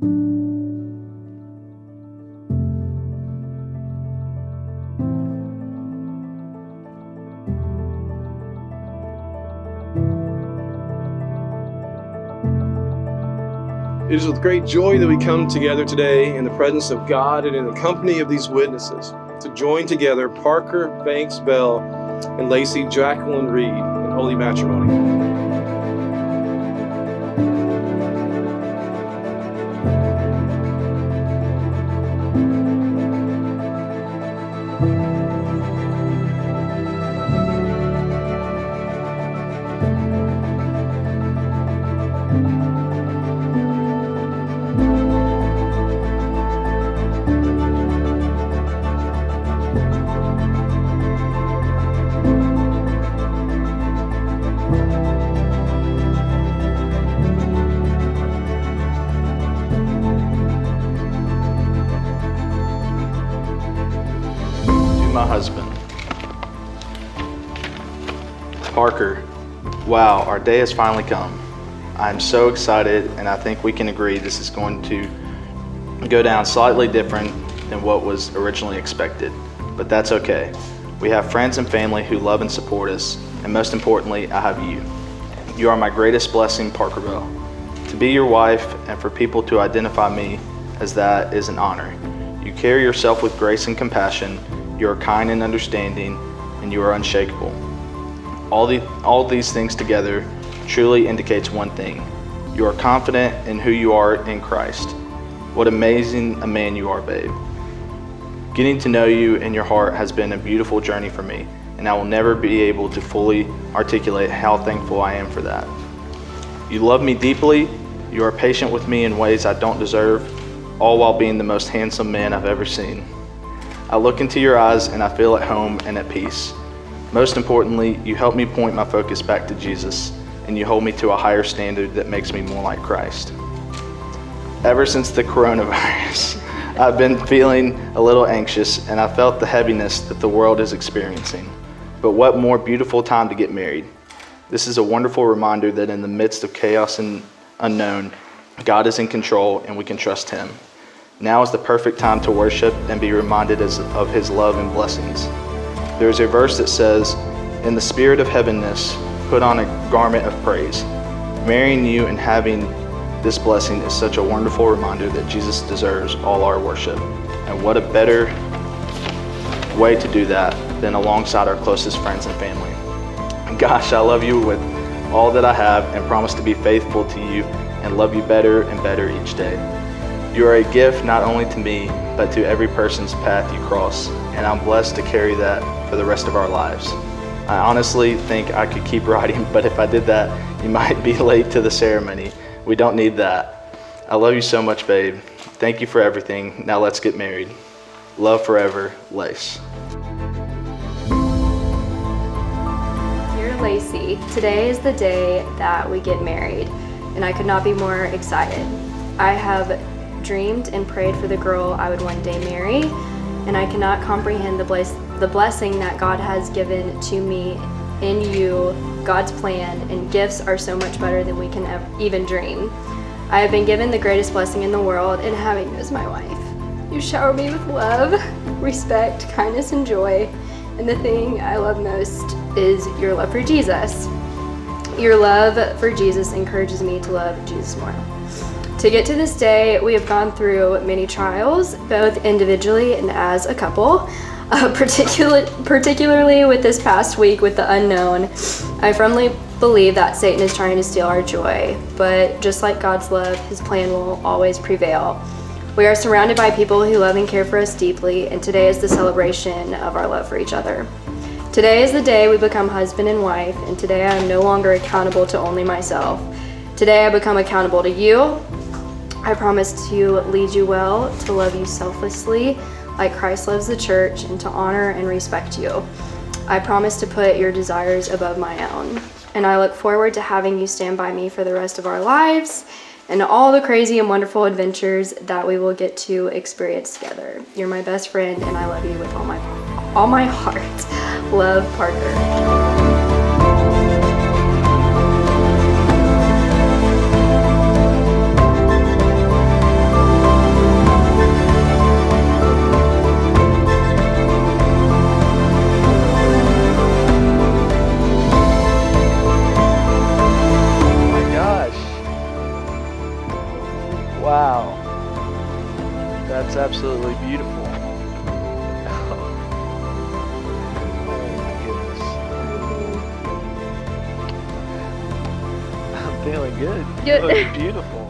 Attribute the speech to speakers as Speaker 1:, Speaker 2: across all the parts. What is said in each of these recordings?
Speaker 1: It is with great joy that we come together today in the presence of God and in the company of these witnesses to join together Parker Banks Bell and Lacy Jacqueline Reed in holy matrimony.
Speaker 2: My husband. Parker, wow, our day has finally come. I'm so excited, and I think we can agree this is going to go down slightly different than what was originally expected, but that's okay. We have friends and family who love and support us, and most importantly, I have you. You are my greatest blessing, Parker Bell. To be your wife and for people to identify me as that is an honor. You carry yourself with grace and compassion. You are kind and understanding, and you are unshakable. All these things together truly indicates one thing. You are confident in who you are in Christ. What amazing a man you are, babe. Getting to know you and your heart has been a beautiful journey for me, and I will never be able to fully articulate how thankful I am for that. You love me deeply. You are patient with me in ways I don't deserve, all while being the most handsome man I've ever seen. I look into your eyes and I feel at home and at peace. Most importantly, you help me point my focus back to Jesus, and you hold me to a higher standard that makes me more like Christ. Ever since the coronavirus, I've been feeling a little anxious, and I felt the heaviness that the world is experiencing. But what more beautiful time to get married. This is a wonderful reminder that in the midst of chaos and unknown, God is in control and we can trust Him. Now is the perfect time to worship and be reminded of His love and blessings. There is a verse that says, "In the spirit of heaviness, put on a garment of praise." Marrying you and having this blessing is such a wonderful reminder that Jesus deserves all our worship. And what a better way to do that than alongside our closest friends and family. Gosh, I love you with all that I have and promise to be faithful to you and love you better and better each day. You are a gift not only to me, but to every person's path you cross, and I'm blessed to carry that for the rest of our lives. I honestly think I could keep writing, but if I did that, you might be late to the ceremony. We don't need that. I love you so much, babe. Thank you for everything. Now let's get married. Love forever, Lace.
Speaker 3: Dear Lacy, today is the day that we get married, and I could not be more excited. I have dreamed and prayed for the girl I would one day marry, and I cannot comprehend the blessing that God has given to me in you. God's plan and gifts are so much better than we can even dream. I have been given the greatest blessing in the world in having you as my wife. You shower me with love, respect, kindness, and joy, and the thing I love most is your love for Jesus. Your love for Jesus encourages me to love Jesus more. To get to this day, we have gone through many trials, both individually and as a couple, particularly with this past week with the unknown. I firmly believe that Satan is trying to steal our joy, but just like God's love, His plan will always prevail. We are surrounded by people who love and care for us deeply, and today is the celebration of our love for each other. Today is the day we become husband and wife, and today I am no longer accountable to only myself. Today I become accountable to you. I promise to lead you well, to love you selflessly, like Christ loves the church, and to honor and respect you. I promise to put your desires above my own. And I look forward to having you stand by me for the rest of our lives and all the crazy and wonderful adventures that we will get to experience together. You're my best friend, and I love you with all my heart. Love, Parker.
Speaker 2: That's absolutely beautiful. Oh my goodness. I'm feeling good.
Speaker 3: Good.
Speaker 2: You look beautiful.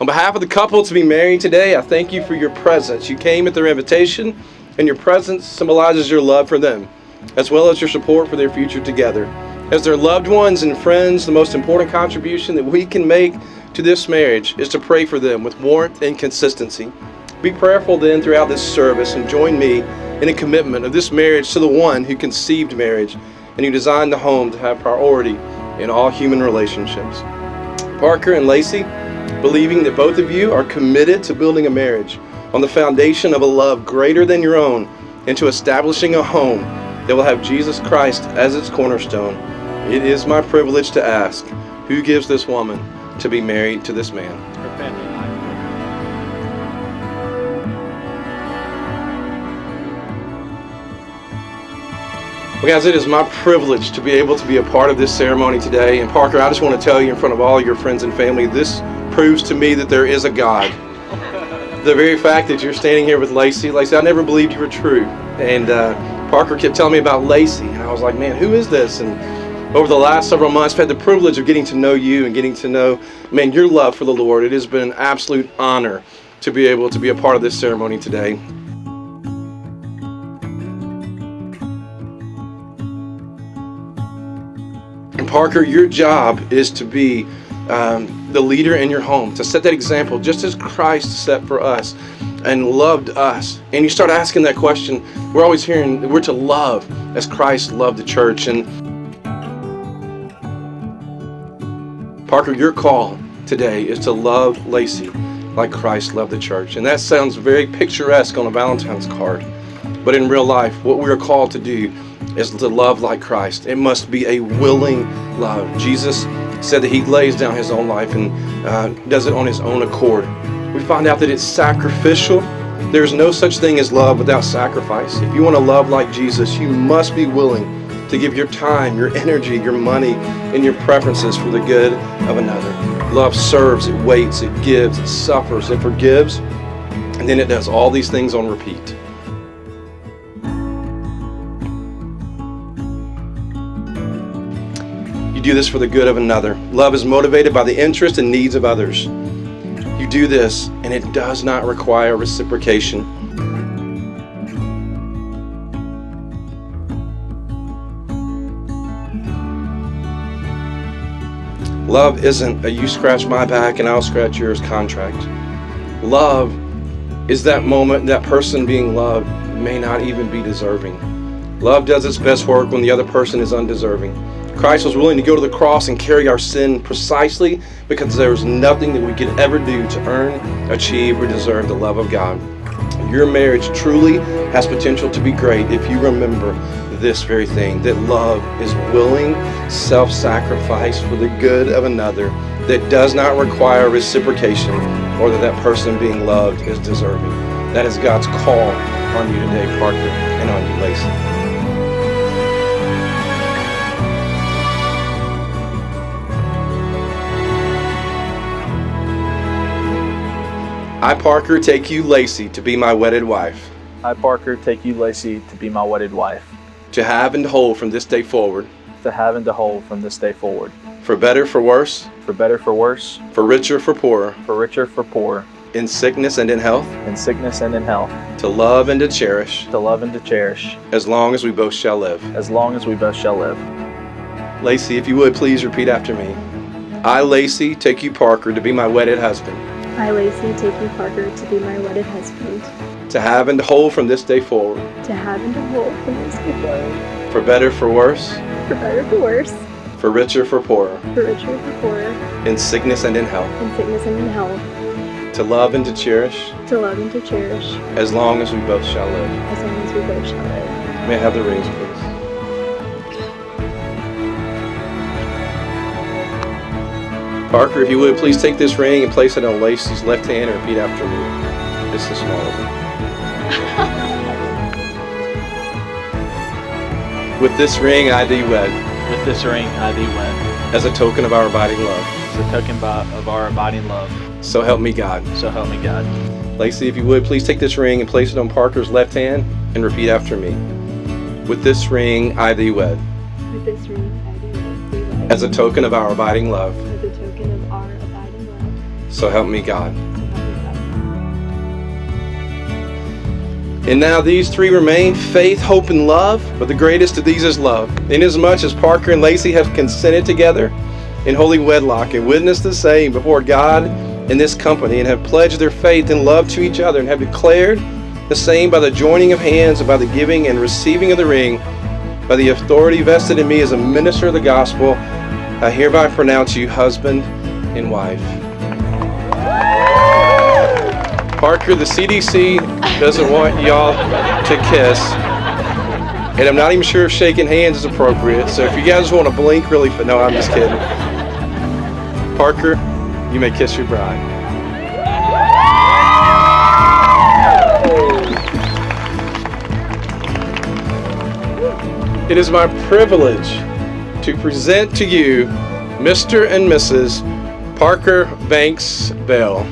Speaker 1: On behalf of the couple to be married today, I thank you for your presence. You came at their invitation, and your presence symbolizes your love for them, as well as your support for their future together. As their loved ones and friends, the most important contribution that we can make to this marriage is to pray for them with warmth and consistency. Be prayerful then throughout this service and join me in a commitment of this marriage to the one who conceived marriage and who designed the home to have priority in all human relationships. Parker and Lacy, believing that both of you are committed to building a marriage on the foundation of a love greater than your own and to establishing a home that will have Jesus Christ as its cornerstone, it is my privilege to ask, who gives this woman to be married to this man?
Speaker 2: Her family and I.
Speaker 1: Well, guys, it is my privilege to be able to be a part of this ceremony today. And Parker, I just want to tell you in front of all your friends and family, this proves to me that there is a God. The very fact that you're standing here with Lacy, I never believed you were true. And Parker kept telling me about Lacy, and I was like, man, who is this? And over the last several months, I've had the privilege of getting to know you and getting to know, man, your love for the Lord. It has been an absolute honor to be able to be a part of this ceremony today. And Parker, your job is to be the leader in your home, to set that example just as Christ set for us and loved us. And you start asking that question, we're always hearing that we're to love as Christ loved the church. And Parker, your call today is to love Lacy like Christ loved the church. And that sounds very picturesque on a Valentine's card. But in real life, what we are called to do is to love like Christ. It must be a willing love. Jesus said that he lays down his own life and does it on his own accord. We find out that it's sacrificial. There's no such thing as love without sacrifice. If you want to love like Jesus, you must be willing to give your time, your energy, your money, and your preferences for the good of another. Love serves, it waits, it gives, it suffers, it forgives, and then it does all these things on repeat. You do this for the good of another. Love is motivated by the interests and needs of others. You do this, and it does not require reciprocation. Love isn't a you scratch my back and I'll scratch yours contract. Love is that moment that person being loved may not even be deserving. Love does its best work when the other person is undeserving. Christ was willing to go to the cross and carry our sin precisely because there was nothing that we could ever do to earn, achieve, or deserve the love of God. Your marriage truly has potential to be great if you remember this very thing, that love is willing self-sacrifice for the good of another that does not require reciprocation or that that person being loved is deserving. That is God's call on you today, Parker, and on you, Lacy. I, Parker, take you, Lacy, to be my wedded wife.
Speaker 2: I, Parker, take you, Lacy, to be my wedded wife.
Speaker 1: To have and to hold from this day forward.
Speaker 2: To have and to hold from this day forward.
Speaker 1: For better, for worse.
Speaker 2: For better, for worse.
Speaker 1: For richer, for poorer.
Speaker 2: For richer, for poorer.
Speaker 1: In sickness and in health.
Speaker 2: In sickness and in health.
Speaker 1: To love and to cherish.
Speaker 2: To love and to cherish.
Speaker 1: As long as we both shall live.
Speaker 2: As long as we both shall live.
Speaker 1: Lacy, if you would, please repeat after me. I, Lacy, take you, Parker, to be my wedded husband.
Speaker 3: I, Lacy, take you, Parker, to be my wedded husband.
Speaker 1: To have and to hold from this day forward.
Speaker 3: To have and to hold from this day forward.
Speaker 1: For better, for worse.
Speaker 3: For better, for worse.
Speaker 1: For richer, for poorer.
Speaker 3: For richer, for poorer.
Speaker 1: In sickness and in health.
Speaker 3: In sickness and in health.
Speaker 1: To love and to cherish.
Speaker 3: To love and to cherish.
Speaker 1: As long as we both shall live.
Speaker 3: As long as we both shall live.
Speaker 1: May I have the rings, please? Parker, if you would, please take this ring and place it on Lacy's left hand and repeat after me. It's the small one. With this ring I thee wed,
Speaker 2: With this ring I thee wed,
Speaker 1: as a token of our abiding love.
Speaker 2: as a token of our abiding love.
Speaker 1: So help me God.
Speaker 2: So help me God.
Speaker 1: Lacy, if you would, please take this ring and place it on Parker's left hand and repeat after me. With this ring I thee wed,
Speaker 3: With this ring I thee wed,
Speaker 1: as a token of our abiding love.
Speaker 3: as a token of our abiding love.
Speaker 1: So help me God.
Speaker 3: So help me God.
Speaker 1: And now these three remain, faith, hope, and love, but the greatest of these is love. Inasmuch as Parker and Lacy have consented together in holy wedlock and witnessed the same before God in this company, and have pledged their faith and love to each other, and have declared the same by the joining of hands and by the giving and receiving of the ring, by the authority vested in me as a minister of the gospel, I hereby pronounce you husband and wife. Parker, the CDC doesn't want y'all to kiss, and I'm not even sure if shaking hands is appropriate, so if you guys want to blink really fast, no, I'm just kidding. Parker, you may kiss your bride. It is my privilege to present to you Mr. and Mrs. Parker Banks Bell.